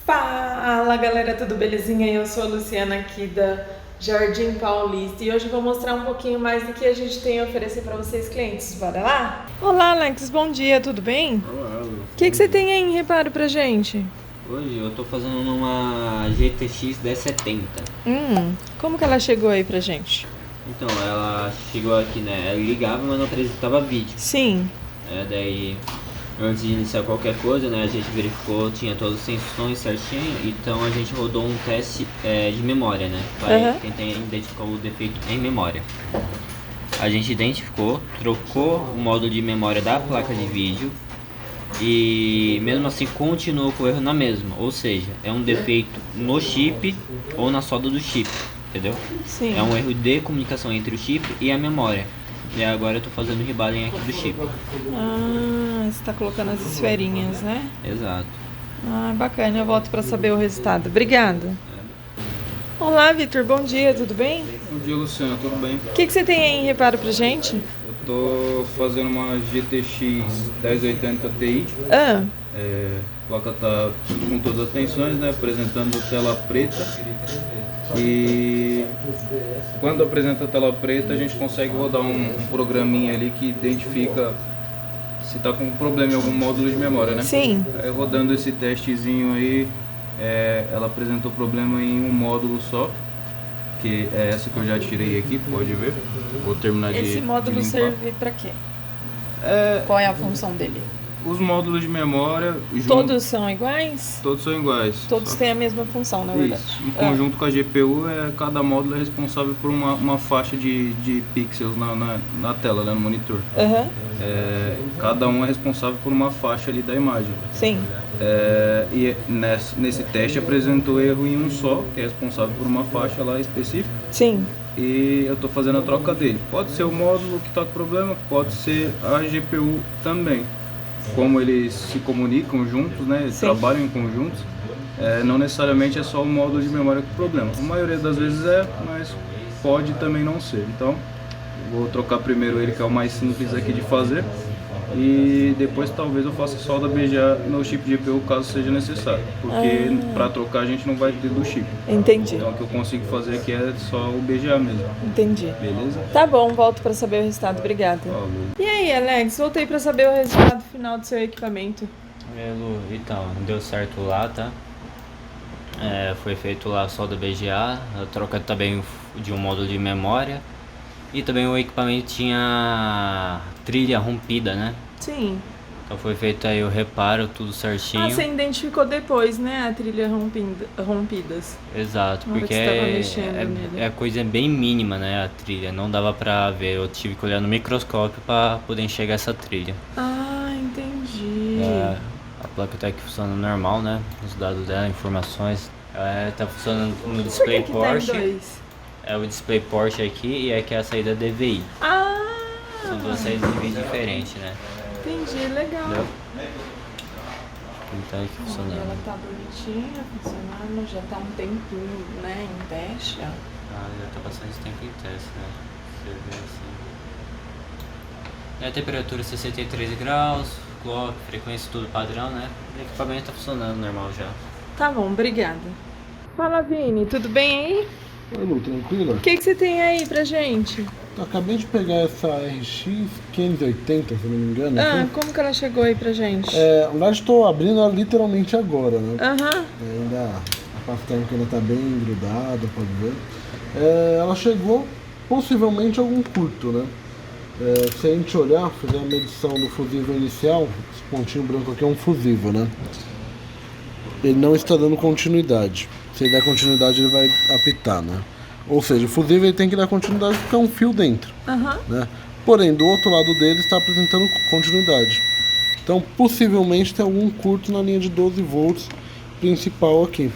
Fala galera, tudo belezinha? Eu sou a Luciana aqui da Jardim Paulista e hoje eu vou mostrar um pouquinho mais do que a gente tem a oferecer para vocês clientes. Bora lá? Olá Alex, bom dia, tudo bem? Olá, Lu. O que você tem aí em reparo pra gente? Hoje eu tô fazendo uma GTX 1070. Como que ela chegou aí pra gente? Então, ela chegou aqui, né? Ela ligava, mas não apresentava vídeo. Sim. Daí, antes de iniciar qualquer coisa, né? A gente verificou, tinha todas as funções certinho. Então a gente rodou um teste de memória, né? Para tentar identificar o defeito em memória. A gente identificou, trocou o módulo de memória da placa de vídeo. E mesmo assim continuou com o erro na mesma, ou seja, é um defeito no chip ou na solda do chip, entendeu? Sim. É um erro de comunicação entre o chip e a memória. E agora eu tô fazendo o rebalem aqui do chip. Ah, você tá colocando as esferinhas, né? Exato. Ah, bacana, eu volto pra saber o resultado. Obrigada. Olá, Vitor, bom dia, tudo bem? Bom dia, Luciana, tudo bem? O que você tem aí em reparo pra gente? Eu tô fazendo uma GTX 1080 Ti. A placa tá com todas as tensões, né? Apresentando tela preta. E quando apresenta a tela preta, a gente consegue rodar um programinha ali que identifica se tá com problema em algum módulo de memória, né? Sim. Aí, rodando esse testezinho aí, ela apresentou problema em um módulo só, que é essa que eu já tirei aqui, pode ver. Vou terminar de Esse módulo limpar. serve pra quê? Qual é a função dele? Os módulos de memória... Todos são iguais? Todos são iguais. Todos têm a mesma função, na verdade. Isso. Em conjunto com a GPU, cada módulo é responsável por uma faixa de pixels na tela, né, no monitor. Cada um é responsável por uma faixa ali da imagem. Sim. E nesse teste apresentou erro em um só, que é responsável por uma faixa lá específica. Sim. E eu estou fazendo a troca dele. Pode ser o módulo que está com problema, pode ser a GPU também. Como eles se comunicam juntos, né? Eles trabalham em conjuntos, não necessariamente é só o módulo de memória com problema. A maioria das vezes mas pode também não ser. Então, vou trocar primeiro ele, que é o mais simples aqui de fazer, e depois talvez eu faça solda BGA no chip de GPU caso seja necessário, porque para trocar a gente não vai ter do chip. Entendi. Então o que eu consigo fazer aqui é só o BGA mesmo. Entendi. Beleza? Tá bom, volto pra saber o resultado. Obrigada. Falou. E aí, Alex, voltei pra saber o resultado final do seu equipamento. Lu, então, deu certo lá, tá? Foi feito lá a solda BGA, a troca também de um módulo de memória. E também o equipamento tinha trilha rompida, né? Sim. Então foi feito aí o reparo, tudo certinho. Ah, você identificou depois, né, a trilha rompidas. Exato, Na hora porque que você tava mexendo nele. é coisa bem mínima, né, a trilha. Não dava pra ver, eu tive que olhar no microscópio pra poder enxergar essa trilha. Ah, entendi. A placa tá aqui funcionando normal, né? Os dados dela, informações. Tá funcionando no display Por que tá em Porsche. dois? É o display Porsche aqui e aqui é a saída DVI. São duas saídas DVI diferentes, né? Entendi, legal. Entendeu? Então aqui E funcionando. ela tá bonitinha, funcionando, já tá um tempinho, né, em teste, ó. Já tá bastante tempo em teste, né? Você vê assim. A temperatura 63 graus, clock, frequência tudo padrão, né? O equipamento tá funcionando normal já. Tá bom, obrigada. Fala, Vini, tudo bem aí? Oi, Lu, tranquilo? O que você tem aí pra gente? Eu acabei de pegar essa RX 580, se não me engano. Como que ela chegou aí pra gente? Na verdade, estou abrindo ela literalmente agora, né? Aham. A parte térmica ainda está bem grudada, pode ver. Ela chegou possivelmente a algum curto, né? Se a gente olhar, fazer a medição do fusível inicial, esse pontinho branco aqui é um fusível, né? Ele não está dando continuidade. Se ele der continuidade, ele vai apitar, né? Ou seja, o fusível ele tem que dar continuidade porque é um fio dentro, né? Porém, do outro lado dele está apresentando continuidade. Então, possivelmente tem algum curto na linha de 12 volts principal aqui,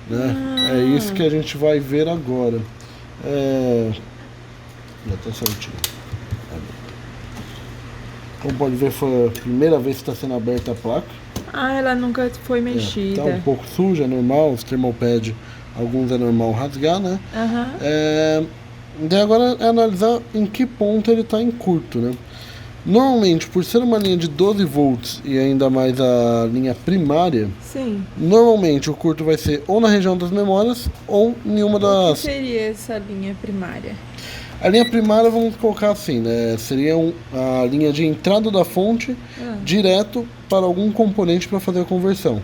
né? É isso que a gente vai ver agora. Já está certinho. Como pode ver, foi a primeira vez que está sendo aberta a placa. Ela nunca foi mexida. Tá um pouco suja, é normal, os thermopad, alguns é normal rasgar, né? Daí agora é analisar em que ponto ele está em curto, né? Normalmente, por ser uma linha de 12 volts e ainda mais a linha primária, Sim. normalmente o curto vai ser ou na região das memórias ou em uma O que das... seria essa linha primária? A linha primária, vamos colocar assim, né? Seria a linha de entrada da fonte direto para algum componente para fazer a conversão.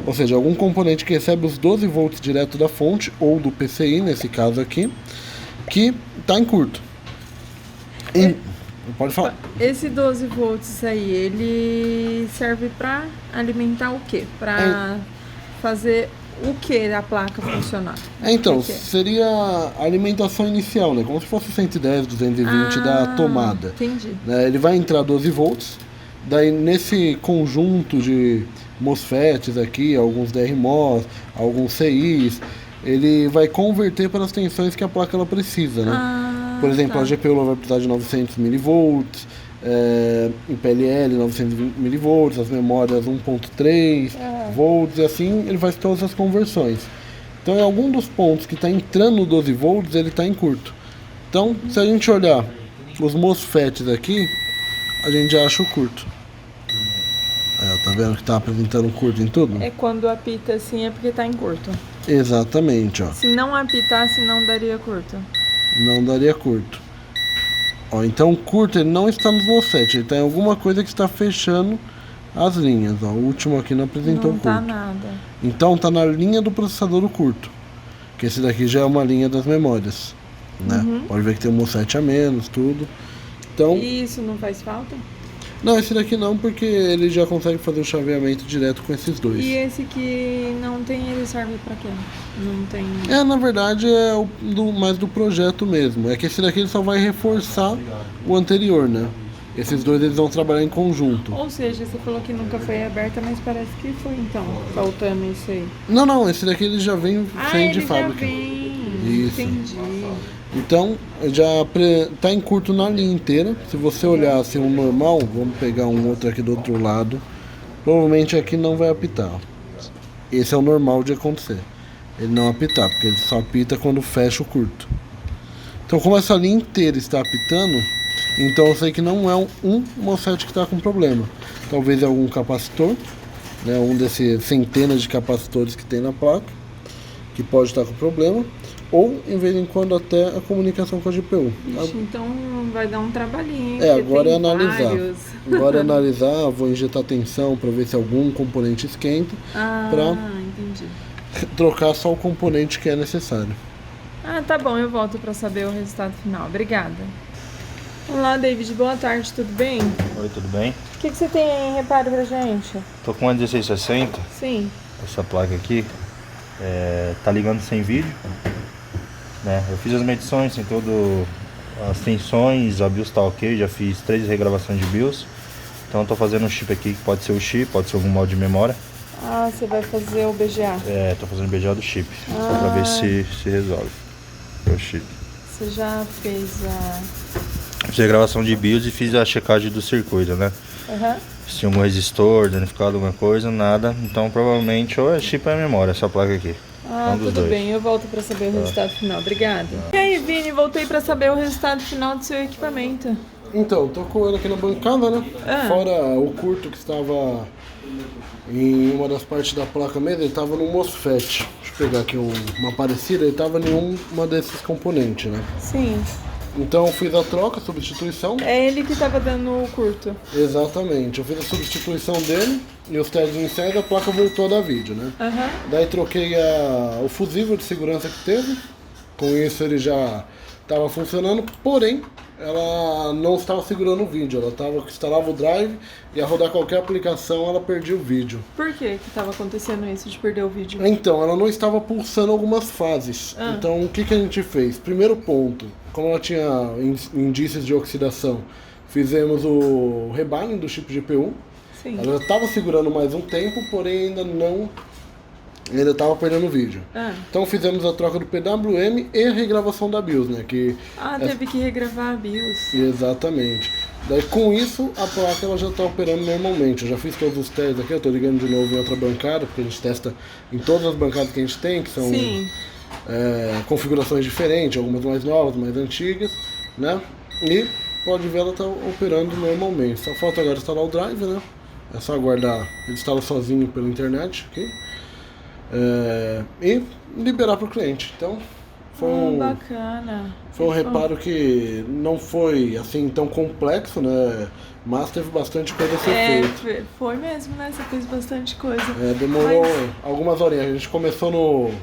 Ou seja, algum componente que recebe os 12 volts direto da fonte, ou do PCI, nesse caso aqui, que está em curto. Pode falar. Esse 12 volts aí, ele serve para alimentar o quê? Para fazer o que a placa funcionar? Então, que é? seria a alimentação inicial, né? Como se fosse 110, 220 da tomada. Entendi. Ele vai entrar 12 volts, daí nesse conjunto de MOSFETs aqui, alguns DRMOS, alguns CIs, ele vai converter para as tensões que a placa ela precisa, né? Por exemplo, a GPU ela vai precisar de 900 mV, em PLL 920 mV, as memórias 1.3 volts, e assim ele faz todas as conversões. Então, em algum dos pontos que está entrando no 12 volts, ele está em curto. Então, se a gente olhar os MOSFETs aqui, a gente já acha o curto. Tá vendo que está apresentando curto em tudo? É quando apita assim, é porque está em curto. Exatamente, ó. Se não apitasse, não daria curto. Não daria curto. Então o curto ele não está nos MOSFET, ele está em alguma coisa que está fechando as linhas. O último aqui não apresentou curto. Não tá nada. Então está na linha do processador o curto. Que esse daqui já é uma linha das memórias, né? Pode ver que tem um MOSFET a menos, tudo. Então, E isso não faz falta? não, esse daqui não, porque ele já consegue fazer o chaveamento direto com esses dois. E esse que não tem, ele serve pra quê? Não tem... Na verdade é mais do projeto mesmo. É que esse daqui ele só vai reforçar o anterior, né? Esses dois eles vão trabalhar em conjunto. Ou seja, você falou que nunca foi aberta, mas parece que foi então, faltando isso aí. Não, esse daqui ele já vem sem de ele fábrica. já vem. Isso. Entendi. Então, já tá em curto na linha inteira. Se você olhar assim um normal, vamos pegar um outro aqui do outro lado. Provavelmente aqui não vai apitar. Esse é o normal de acontecer. Ele não apitar, porque ele só apita quando fecha o curto. Então, como essa linha inteira está apitando, então eu sei que não é um MOSFET que está com problema. Talvez é algum capacitor, né, um desses centenas de capacitores que tem na placa, que pode estar com problema. Ou, em vez em quando, até a comunicação com a GPU. Ixi, então vai dar um trabalhinho. Agora é analisar. Vários. Agora é analisar, vou injetar tensão para ver se algum componente esquenta. Entendi. Trocar só o componente que é necessário. Tá bom, eu volto para saber o resultado final. Obrigada. Olá, David, boa tarde, tudo bem? Oi, tudo bem? O que você tem em reparo pra gente? Tô com uma 1660, Sim. essa placa aqui, tá ligando sem vídeo, né? Eu fiz as medições, tem todas as tensões, a BIOS tá ok, já fiz 3 regravações de BIOS. Então eu tô fazendo um chip aqui, que pode ser o chip, pode ser algum modo de memória. Você vai fazer o BGA? Tô fazendo o BGA do chip, só pra ver se resolve o chip. Você já fez a... Fiz a gravação de BIOS e fiz a checagem do circuito, né? Se tinha algum resistor, danificado alguma coisa, nada. Então provavelmente ou é chip ou é memória, essa placa aqui. Tudo bem, eu volto pra saber o resultado final. Obrigada. E aí, Vini, voltei pra saber o resultado final do seu equipamento. Então, tô com ele aqui na bancada, né? Fora o curto que estava em uma das partes da placa mesmo, ele estava no MOSFET. Deixa eu pegar aqui uma parecida, ele estava em uma desses componentes, né? Sim. Então eu fiz a troca, a substituição. É ele que estava dando o curto. Exatamente, eu fiz a substituição dele e os testes iniciais, a placa voltou a dar vídeo, né? Daí troquei o fusível de segurança que teve, com isso ele já estava funcionando, porém ela não estava segurando o vídeo, ela instalava o drive e a rodar qualquer aplicação ela perdia o vídeo. Por que estava acontecendo isso de perder o vídeo? Então, ela não estava pulsando algumas fases. Então, o que a gente fez? Primeiro ponto, como ela tinha indícios de oxidação, fizemos o rebining do chip GPU. Sim. Ela já estava segurando mais um tempo, porém ainda estava perdendo o vídeo. Então fizemos a troca do PWM e a regravação da BIOS, né? Teve que regravar a BIOS. Exatamente. Daí com isso a placa ela já está operando normalmente. Eu já fiz todos os testes aqui, eu estou ligando de novo em outra bancada, porque a gente testa em todas as bancadas que a gente tem, que são configurações diferentes, algumas mais novas, mais antigas, né? E pode ver, ela está operando normalmente. Só falta agora instalar o drive, né? É só aguardar, ele instala sozinho pela internet aqui. E liberar para o cliente. Então foi bacana. Foi um reparo que não foi assim tão complexo, né? Mas teve bastante coisa a ser feita. Foi mesmo, né? Você fez bastante coisa. Demorou algumas horinhas. A gente começou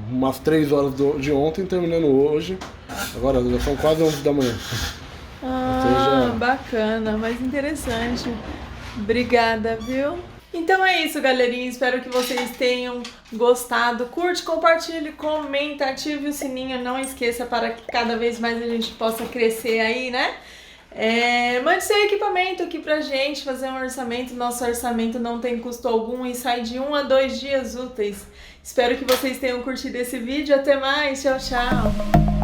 umas 3 horas de ontem, terminando hoje. Agora já são quase 11 da manhã. Bacana, mas interessante. Obrigada, viu? Então é isso, galerinha. Espero que vocês tenham gostado. Curte, compartilhe, comenta, ative o sininho. Não esqueça para que cada vez mais a gente possa crescer aí, né? Mande seu equipamento aqui pra gente fazer um orçamento. Nosso orçamento não tem custo algum e sai de 1 a 2 dias úteis. Espero que vocês tenham curtido esse vídeo. Até mais. Tchau, tchau.